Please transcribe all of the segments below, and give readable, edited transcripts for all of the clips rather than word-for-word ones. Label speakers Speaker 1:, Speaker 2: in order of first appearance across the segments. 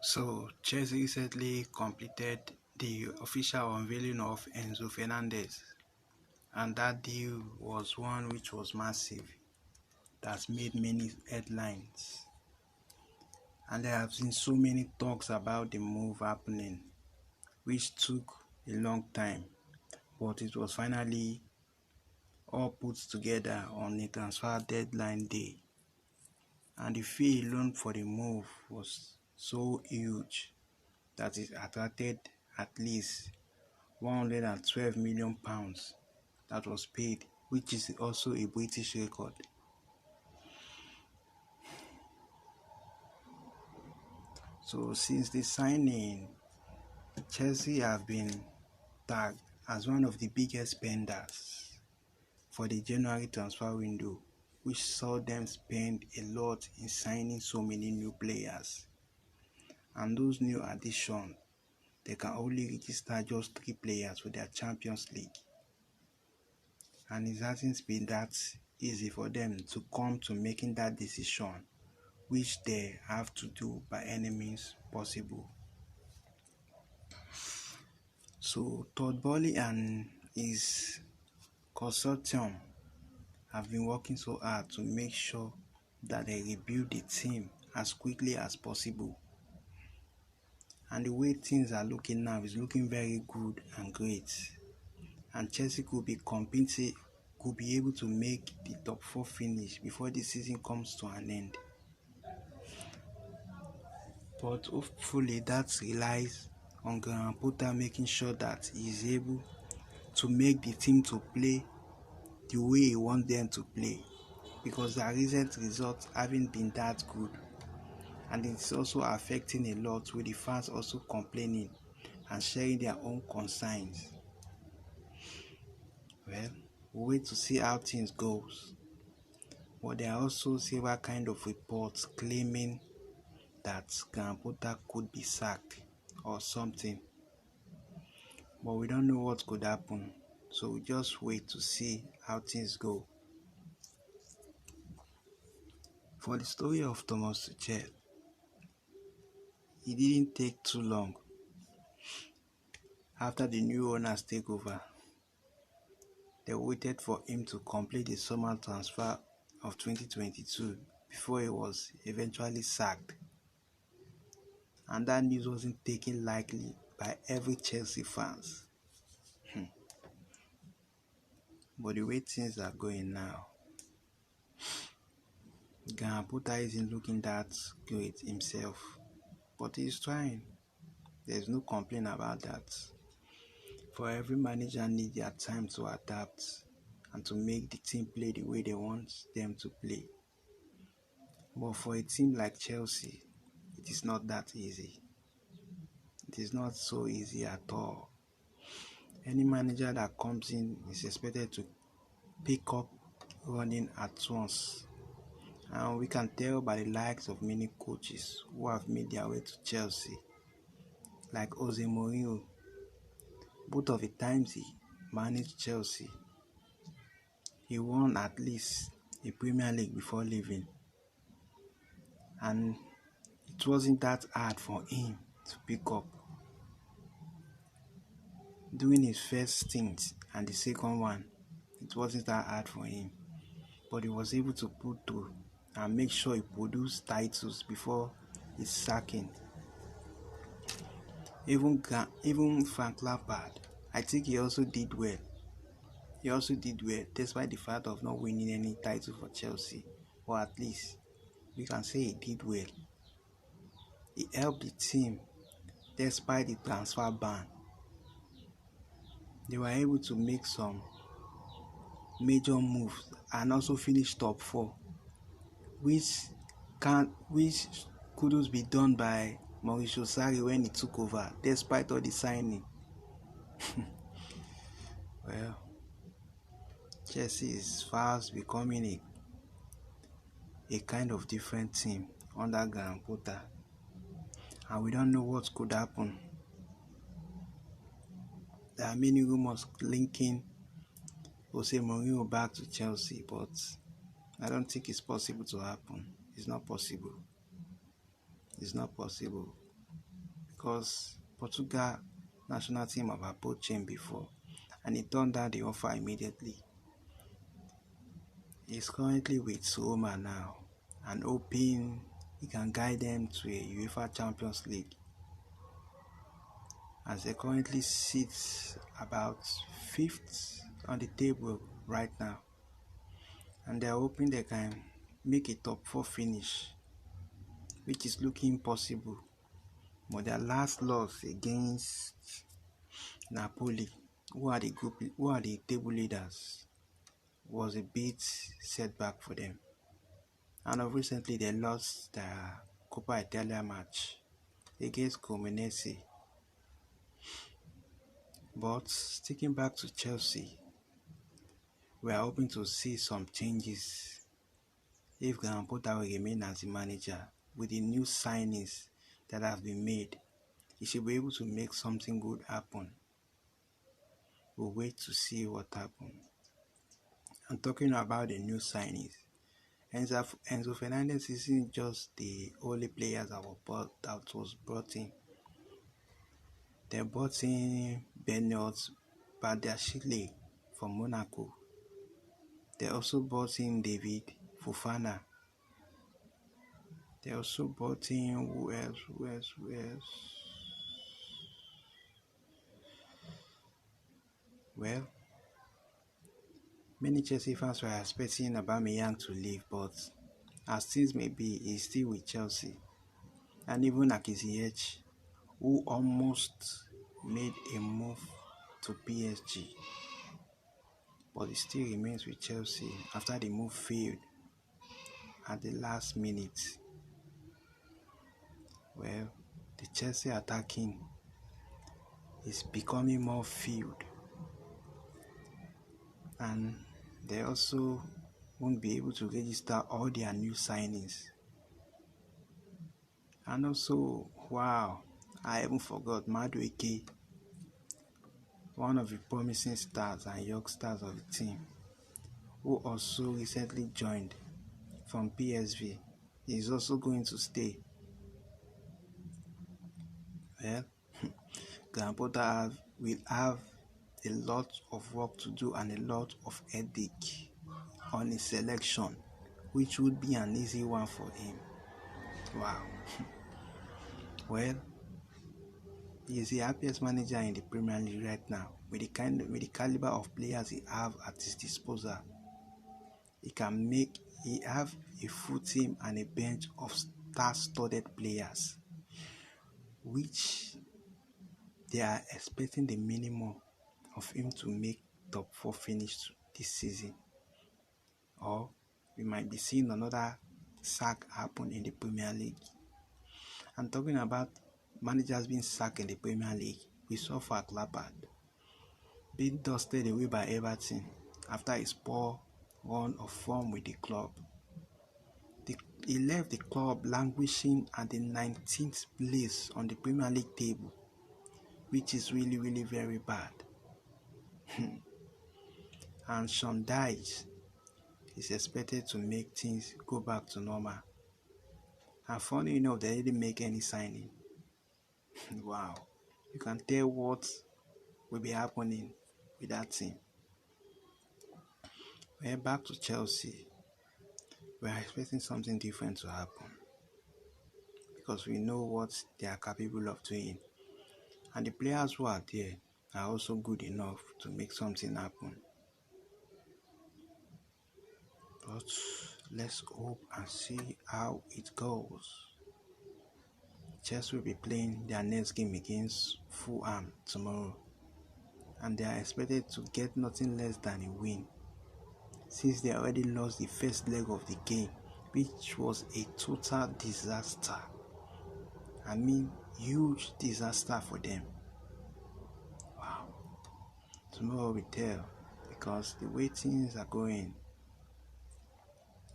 Speaker 1: So, Chelsea recently completed the official unveiling of Enzo Fernandez, and that deal was one which was massive, that's made many headlines. And there have been so many talks about the move happening, which took a long time, but it was finally all put together on a transfer deadline day. And the fee alone for the move was so huge that it attracted at least £112 million that was paid, which is also a British record. So since the signing, Chelsea have been tagged as one of the biggest spenders for the January transfer window, which saw them spend a lot in signing so many new players. And those new additions, they can only register just 3 players for their Champions League. And it hasn't been that easy for them to come to making that decision, which they have to do by any means possible. So Todd Boehly and his consortium have been working so hard to make sure that they rebuild the team as quickly as possible. And the way things are looking now is looking very good and great. And Chelsea could be able to make the top 4 finish before the season comes to an end. But hopefully that relies on Graham Potter making sure that he is able to make the team to play the way he wants them to play, because their recent results haven't been that good, and it's also affecting a lot with the fans also complaining and sharing their own concerns. Well, we'll wait to see how things goes. But there are also several kind of reports claiming that Graham Potter could be sacked or something. But we don't know what could happen. So we just wait to see how things go. For the story of Thomas Tuchel, it didn't take too long after the new owners take over. They waited for him to complete the summer transfer of 2022 before he was eventually sacked. And that news wasn't taken lightly by every Chelsea fans. But the way things are going now, Graham Potter isn't looking that great himself, but he's trying. There's no complaint about that. For every manager needs their time to adapt and to make the team play the way they want them to play. But for a team like Chelsea, it is not that easy. It is not so easy at all. Any manager that comes in is expected to pick up running at once. And we can tell by the likes of many coaches who have made their way to Chelsea, like Jose Mourinho. Both of the times he managed Chelsea, he won at least a Premier League before leaving. And it wasn't that hard for him to pick up. Doing his first stint and the second one, it wasn't that hard for him. But he was able to pull through and make sure he produced titles before his sacking. Even Frank Lampard, I think he also did well. Despite the fact of not winning any title for Chelsea. Or at least we can say he did well. He helped the team despite the transfer ban. They were able to make some major moves and also finish top 4, which couldn't be done by Mauricio Sarri when he took over, despite all the signing. Well, Chelsea is fast becoming a kind of different team under Graham Potter, and we don't know what could happen. There are many rumors linking Jose Mourinho back to Chelsea, but I don't think it's possible to happen. It's not possible. because Portugal national team have approached him before and he turned down the offer immediately. He's currently with Roma now and hoping he can guide them to a UEFA Champions League, as they currently sit about 5th on the table right now, and they're hoping they can make a top 4 finish, which is looking possible. But their last loss against Napoli, who are the table leaders, was a bit setback for them. And of recently they lost their Coppa Italia match against Cremonese. But sticking back to Chelsea, we are hoping to see some changes if Graham Potter will remain as the manager. With the new signings that have been made, he should be able to make something good happen. We'll wait to see what happens. I'm talking about the new signings. Enzo Fernandez isn't just the only player that was brought in. They brought in Benoit Badiashile from Monaco. They also brought in David Fofana. They also brought in who else? Well, many Chelsea fans were expecting Aubameyang to leave, but as things may be, he's still with Chelsea. And even Akiziyech, who almost made a move to PSG, but he still remains with Chelsea after the move failed at the last minute. Well, the Chelsea attacking is becoming more filled, and they also won't be able to register all their new signings. And also, wow, I even forgot Madueke, one of the promising stars and youngsters of the team, who also recently joined from PSV. He is also going to stay. Well, Graham Potter will have a lot of work to do and a lot of headache on his selection, which would be an easy one for him. Wow. Well, he is the happiest manager in the Premier League right now with the caliber of players he have at his disposal. He have a full team and a bench of star-studded players, which they are expecting the minimum of him to make top 4 finish this season. Or we might be seeing another sack happen in the Premier League. I'm talking about managers being sacked in the Premier League. We saw Frank Lampard being dusted away by Everton after his poor run of form with the club. He left the club languishing at the 19th place on the Premier League table, which is really, really very bad. And Sean Dyche is expected to make things go back to normal. And funny enough, they didn't make any signing. Wow. You can tell what will be happening with that team. We're back to Chelsea. We are expecting something different to happen, because we know what they are capable of doing. And the players who are there are also good enough to make something happen. But let's hope and see how it goes. Chelsea will be playing their next game against Fulham tomorrow, and they are expected to get nothing less than a win, since they already lost the first leg of the game, which was a total disaster. I mean, huge disaster for them. Wow. Tomorrow we tell, because the way things are going,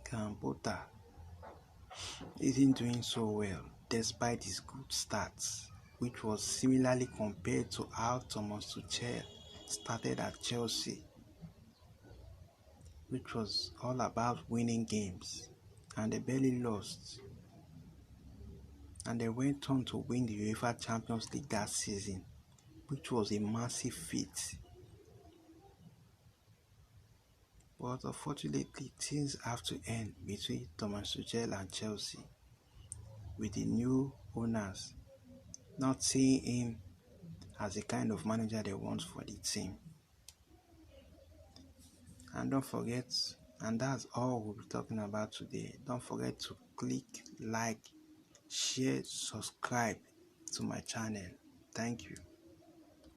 Speaker 1: Graham Potter isn't doing so well despite his good stats, which was similarly compared to how Thomas Tuchel started at Chelsea, which was all about winning games, and they barely lost. and they went on to win the UEFA Champions League that season, which was a massive feat. But unfortunately, things have to end between Thomas Tuchel and Chelsea, with the new owners not seeing him as the kind of manager they want for the team. And don't forget, and that's all we'll be talking about today. Don't forget to click like, share, subscribe to my channel. Thank you.